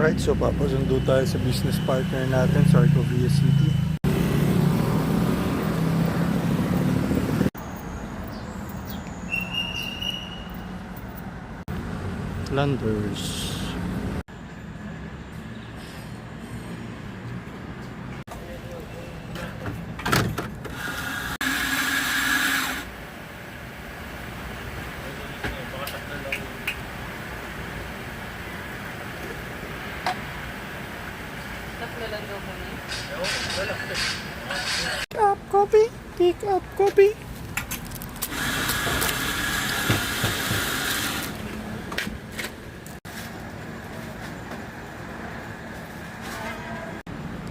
Alright, so papasundo tayo sa business partner natin sa Arcovia City. Landers. Pick up copy, pick up copy.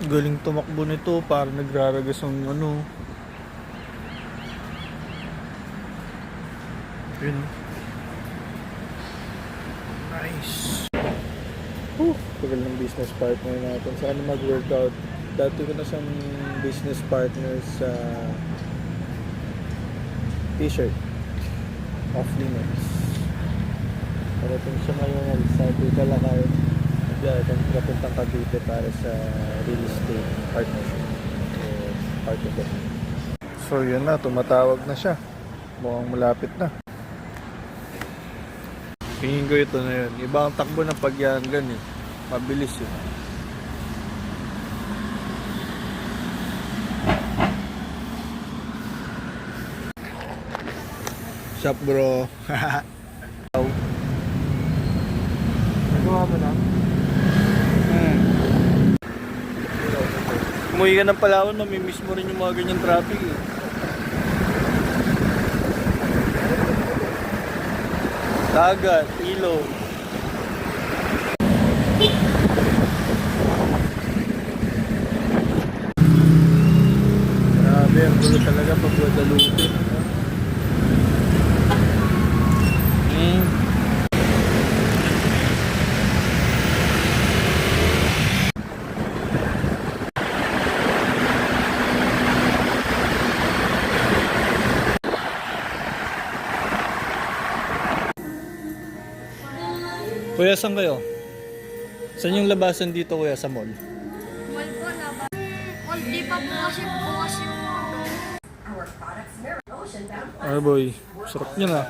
Galing tumakbo nito para nagraragas ang ano. Yun. Nice. Tagal ng business partner natin. Sana mag-workout. Dati ko na siyang business partner sa t-shirt. Off limits. Parating siya ngayon. Sabi ka lang kayo. Kung kapuntang Cavite para sa real estate partnership. So, part of it. So yun na. Tumatawag na siya. Mukhang malapit na. Tingin ko ito na yun. Iba ang takbo ng Pagyanggan eh. Mabilis eh. Sup bro? Nagawa mo na? Umuwi ka ng Palawan, mamimiss mo rin yung mga ganyang traffic eh. Dagat, ilog. Grabe, ang gulo talaga pag Guadalupe. Kuya, saan kayo? Saan yung labasan dito kuya sa mall? Mall po na ba? Di pa po kasi bukas yung Ay boy, sarap niya na.